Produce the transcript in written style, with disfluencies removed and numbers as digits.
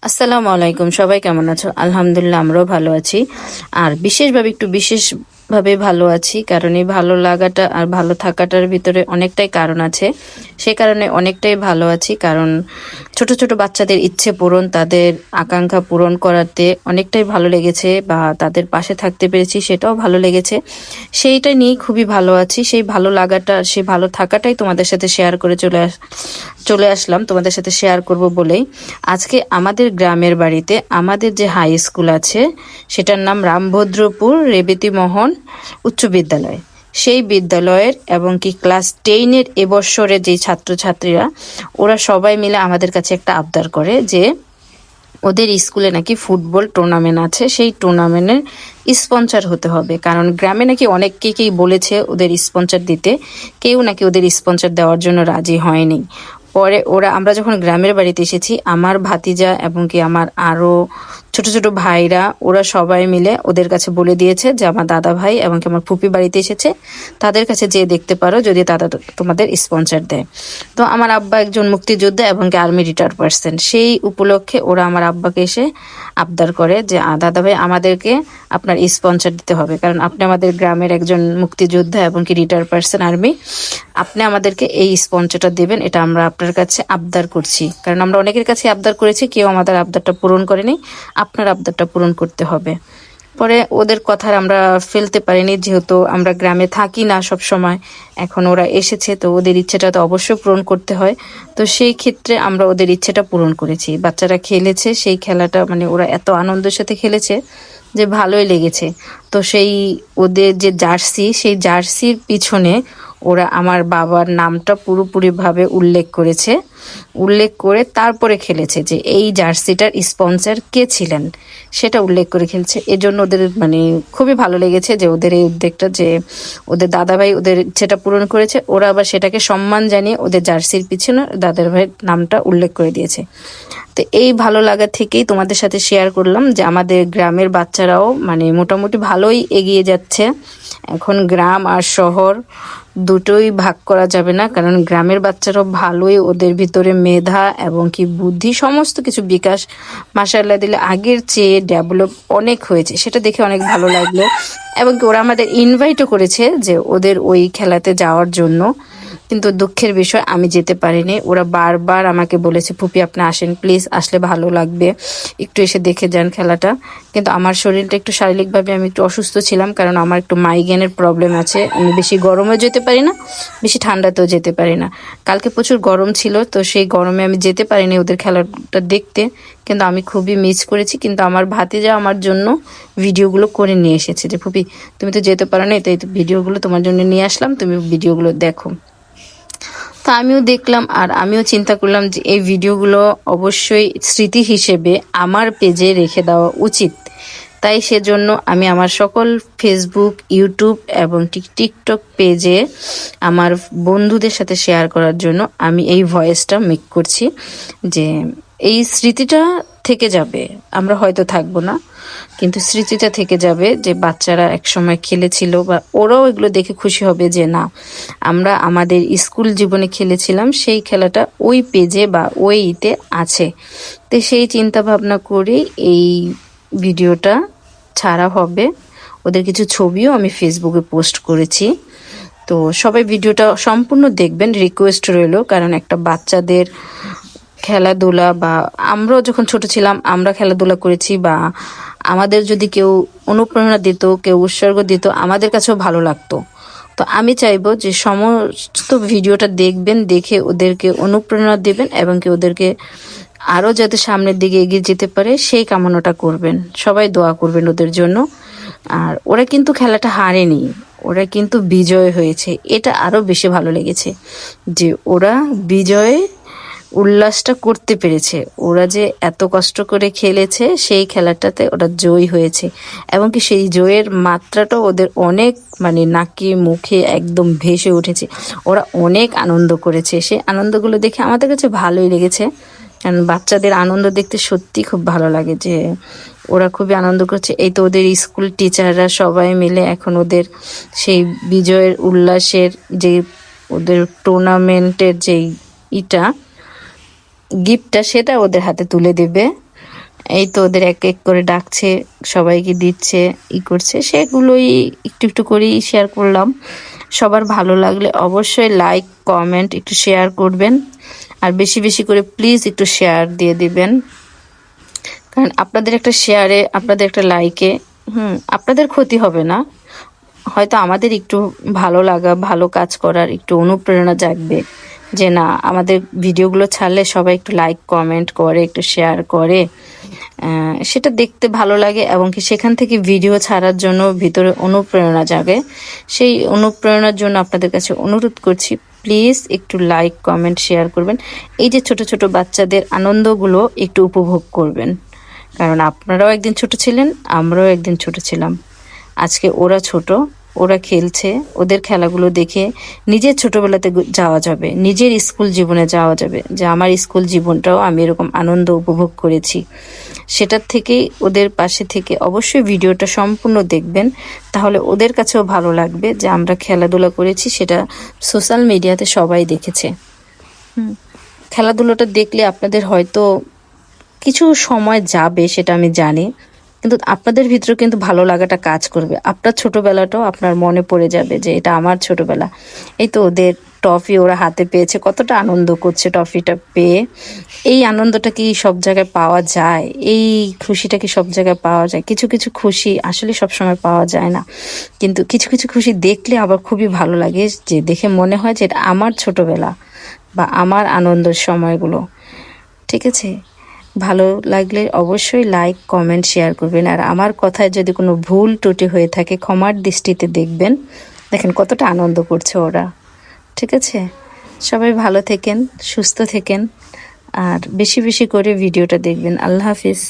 আসসালামু আলাইকুম, সবাই কেমন আছো? আলহামদুলিল্লাহ, আমরাও ভালো আছি। আর বিশেষভাবে ভালো আছি, কারণ এই ভালো লাগাটা আর ভালো থাকাটার ভিতরে অনেকটাই কারণ আছে। সে কারণে অনেকটাই ভালো আছি, কারণ ছোট ছোট বাচ্চাদের ইচ্ছে পূরণ, তাদের আকাঙ্ক্ষা পূরণ করাতে অনেকটাই ভালো লেগেছে, বা তাদের পাশে থাকতে পেরেছি সেটাও ভালো লেগেছে। সেইটা নিয়েই খুবই ভালো আছি। সেই ভালো লাগাটা, সেই ভালো থাকাটাই তোমাদের সাথে শেয়ার করে চলে আসলাম তোমাদের সাথে শেয়ার করব বলেই। আজকে আমাদের গ্রামের বাড়িতে আমাদের যে হাই স্কুল আছে, সেটার নাম রামভদ্রপুর রেবতী মোহন উচ্চ বিদ্যালয়। সেই বিদ্যালয়ের এবং কি ক্লাস 10-এর এবছরে যে ছাত্রছাত্রীরা, ওরা সবাই মিলে আমাদের কাছে একটা আবদার করে যে ওদের স্কুলে নাকি ফুটবল টুর্নামেন্ট আছে, সেই টুর্নামেন্টের স্পন্সর হতে হবে। কারণ গ্রামে নাকি অনেককেই বলেছে ওদের স্পন্সর দিতে, কেউ নাকি ওদের স্পন্সর দেওয়ার জন্য রাজি হয়নি। পরে আমরা যখন গ্রামের বাড়িতে এসেছি, আমার ভাতিজা এবং কি আমার আরো ছোট ছোট ভাইরা, ওরা সবাই মিলে ওদের কাছে বলে দিয়েছে যে আমার দাদা ভাই এবং কি আমার ফুপি বাড়িতে এসেছে, তাদের কাছে যেয়ে দেখতে পারো যদি তারা তোমাদের স্পন্সর দেয়। তো আমার আব্বা একজন মুক্তিযোদ্ধা এবং কি আর্মি রিটায়ার্ড পার্সন, সেই উপলক্ষে ওরা আমার আব্বাকে এসে আবদার করে যে দাদা ভাই, আমাদেরকে আপনার স্পন্সর দিতে হবে, কারণ আপনি আমাদের গ্রামের একজন মুক্তিযোদ্ধা এবং কি রিটায়ার্ড পার্সন আর্মি, আপনি আমাদেরকে এই স্পন্সরটা দেবেন, এটা আমরা আপনার কাছে আবদার করছি। কারণ আমরা অনেকের কাছে আবদার করেছি, কেউ আমাদের আবদারটা পূরণ করেনি, আপনার আবদারটা পূরণ করতে হবে। পরে ওদের কথা আমরা ফেলতে পারিনি, যেহেতু আমরা গ্রামে থাকি না সব সময়। এখন ওরা এসেছে, তো ওদের ইচ্ছেটা তো অবশ্যই পূরণ করতে হয়। তো সেই ক্ষেত্রে আমরা ওদের ইচ্ছেটা পূরণ করেছি। বাচ্চারা খেলেছে, সেই খেলাটা মানে ওরা এত আনন্দের সাথে খেলেছে যে ভালোই লেগেছে। তো সেই ওদের যে জার্সি, সেই জার্সির পিছনে ওরা আমার বাবার নামটা পুরোপুরিভাবে উল্লেখ করে তারপরে খেলেছে যে এই জার্সিটার স্পন্সর কে ছিলেন, সেটা উল্লেখ করে খেলছে। এজন্য ওদের মানে খুবই ভালো লেগেছে যে ওদের এই উদ্যোগটা, যে ওদের দাদাভাই ওদের ইচ্ছেটা পূরণ করেছে, ওরা আবার সেটাকে সম্মান জানিয়ে ওদের জার্সির পিছনে দাদার ভাইয়ের নামটা উল্লেখ করে দিয়েছে। তো এই ভালো লাগা থেকেই তোমাদের সাথে শেয়ার করলাম যে আমাদের গ্রামের বাচ্চারাও মানে মোটামুটি ভালোই এগিয়ে যাচ্ছে। এখন গ্রাম আর শহর দুটোই ভাগ করা যাবে না, কারণ গ্রামের বাচ্চারাও ভালোই, ওদের ভিতরে মেধা এবং কি বুদ্ধি সমস্ত কিছু বিকাশ মাশাআল্লাহ দিলে আগের চেয়ে ডেভেলপ অনেক হয়েছে, সেটা দেখে অনেক ভালো লাগলো। এবং কি ওরা আমাদের ইনভাইটও করেছে যে ওদের ওই খেলাতে যাওয়ার জন্য, কিন্তু দুঃখের বিষয় আমি যেতে পারিনি। ওরা বারবার আমাকে বলেছে, ফুপি আপনি আসেন প্লিজ, আসলে ভালো লাগবে, একটু এসে দেখে যান খেলাটা। কিন্তু আমার শরীরটা একটু শারীরিকভাবে আমি একটু অসুস্থ ছিলাম, কারণ আমার একটু মাইগ্রেনের প্রবলেম আছে। আমি বেশি গরমেও যেতে পারি না, বেশি ঠান্ডাতেও যেতে পারি না। কালকে প্রচুর গরম ছিল, তো সেই গরমে আমি যেতে পারিনি ওদের খেলাটা দেখতে, কিন্তু আমি খুবই মিস করেছি। কিন্তু আমার ভাতিজা আমার জন্য ভিডিওগুলো করে নিয়ে এসেছে যে ফুপি তুমি তো যেতে পারো না, তাই তো ভিডিওগুলো তোমার জন্য নিয়ে আসলাম, তুমি ভিডিওগুলো দেখো। তো আমিও দেখলাম, আর আমিও চিন্তা করলাম যে এই ভিডিওগুলো অবশ্যই স্মৃতি হিসেবে আমার পেজে রেখে দেওয়া উচিত। তাই সেজন্য আমি আমার সকল ফেসবুক, ইউটিউব এবং টিকটক পেজে আমার বন্ধুদের সাথে শেয়ার করার জন্য আমি এই ভয়েসটা মেক করছি, যে এই স্মৃতিটা থেকে যাবে। আমরা হয়তো থাকবো না, কিন্তু স্মৃতিটা থেকে যাবে যে বাচ্চারা একসময় খেলেছিল, বা ওরাও এগুলো দেখে খুশি হবে যে না, আমরা আমাদের স্কুল জীবনে খেলেছিলাম, সেই খেলাটা ওই পেজে বা ওই ইতে আছে। তো সেই চিন্তা ভাবনা করে এই ভিডিওটা ছাড়া হবে। ওদের কিছু ছবিও আমি ফেসবুকে পোস্ট করেছি। তো সবাই ভিডিওটা সম্পূর্ণ দেখবেন, রিকোয়েস্ট রইল। কারণ একটা বাচ্চাদের খেলাধুলা, বা আমরাও যখন ছোট ছিলাম আমরা খেলাধুলা করেছি, বা আমাদের যদি কেউ অনুপ্রেরণা দিত, কেউ উৎসর্গ দিত, আমাদের কাছেও ভালো লাগতো। তো আমি চাইবো যে সমস্ত ভিডিওটা দেখবেন, দেখে ওদেরকে অনুপ্রেরণা দেবেন এবং কি ওদেরকে আরও যাতে সামনের দিকে এগিয়ে যেতে পারে সেই কামনাটা করবেন। সবাই দোয়া করবেন ওদের জন্য। আর ওরা কিন্তু খেলাটা হারেনি, ওরা কিন্তু বিজয় হয়েছে, এটা আরও বেশি ভালো লেগেছে যে ওরা বিজয়ে উল্লাসটা করতে পেরেছে। ওরা যে এত কষ্ট করে খেলেছে, সেই খেলাটাতে ওরা জয়ী হয়েছে, এবং কি সেই জয়ের মাত্রাটা ওদের অনেক মানে নাকে মুখে একদম ভেসে উঠেছে। ওরা অনেক আনন্দ করেছে, সেই আনন্দগুলো দেখে আমাদের কাছে ভালোই লেগেছে। কারণ বাচ্চাদের আনন্দ দেখতে সত্যি খুব ভালো লাগে, যে ওরা খুবই আনন্দ করছে। এই তো ওদের স্কুল টিচাররা সবাই মিলে এখন ওদের সেই বিজয়ের উল্লাসের যে ওদের টুর্নামেন্টের যেই ইটা গিফটটা, সেটা ওদের হাতে তুলে দেবে। এই তো ওদের এক এক করে ডাকছে, সবাইকে দিচ্ছে, করছে, সেগুলোই একটু একটু করেই শেয়ার করলাম। সবার ভালো লাগলে অবশ্যই লাইক কমেন্ট একটু শেয়ার করবেন, আর বেশি বেশি করে প্লিজ একটু শেয়ার দিয়ে দিবেন, কারণ আপনাদের একটা শেয়ারে, আপনাদের একটা লাইকে আপনাদের ক্ষতি হবে না, হয়তো আমাদের একটু ভালো লাগা, ভালো কাজ করার একটু অনুপ্রেরণা জাগবে, যে না আমাদের ভিডিওগুলো ছাড়লে সবাই একটু লাইক কমেন্ট করে, একটু শেয়ার করে, সেটা দেখতে ভালো লাগে, এবং কি সেখান থেকে ভিডিও ছাড়ার জন্য ভিতরে অনুপ্রেরণা জাগে। সেই অনুপ্রেরণার জন্য আপনাদের কাছে অনুরোধ করছি, প্লিজ একটু লাইক কমেন্ট শেয়ার করবেন। এই যে ছোট ছোট বাচ্চাদের আনন্দগুলো একটু উপভোগ করবেন, কারণ আপনারাও একদিন ছোট ছিলেন, আমরাও একদিন ছোট ছিলাম। আজকে ওরা ছোট, ওরা খেলছে, ওদের খেলাগুলো দেখে নিজের ছোটবেলাতে যাওয়া যাবে, নিজের স্কুল জীবনে যাওয়া যাবে, যে আমার স্কুল জীবনটাও আমি এরকম আনন্দ উপভোগ করেছি। সেটার থেকেই ওদের পাশে থেকে অবশ্যই ভিডিওটা সম্পূর্ণ দেখবেন, তাহলে ওদের কাছেও ভালো লাগবে যে আমরা খেলাধুলা করেছি, সেটা সোশ্যাল মিডিয়াতে সবাই দেখেছে। খেলাধুলোটা দেখলে আপনাদের হয়তো কিছু সময় যাবে, সেটা আমি জানি, কিন্তু আপনাদের ভিতরে কিন্তু ভালো লাগাটা কাজ করবে, আপনার ছোটবেলাটাও আপনার মনে পড়ে যাবে যে এটা আমার ছোটবেলা। এই তো ওদের টফি ওরা হাতে পেয়েছে, কতটা আনন্দ করছে টফিটা পেয়ে। এই আনন্দটা কি সব জায়গায় পাওয়া যায়? এই খুশিটা কি সব জায়গায় পাওয়া যায়? কিছু কিছু খুশি আসলে সব সময় পাওয়া যায় না, কিন্তু কিছু কিছু খুশি দেখলে আবার খুবই ভালো লাগে, যে দেখে মনে হয় যে এটা আমার ছোটবেলা বা আমার আনন্দের সময়গুলো। ঠিক আছে, ভালো লাগলে অবশ্যই লাইক কমেন্ট শেয়ার করবেন, আর আমার কথায় যদি কোনো ভুল ত্রুটি হয়ে থাকে ক্ষমার দৃষ্টিতে দেখবেন। দেখেন কতটা আনন্দ করছে ওরা। ঠিক আছে, সবাই ভালো থেকেন, সুস্থ থেকেন, আর বেশি বেশি করে ভিডিওটা দেখবেন। আল্লাহ হাফিজ।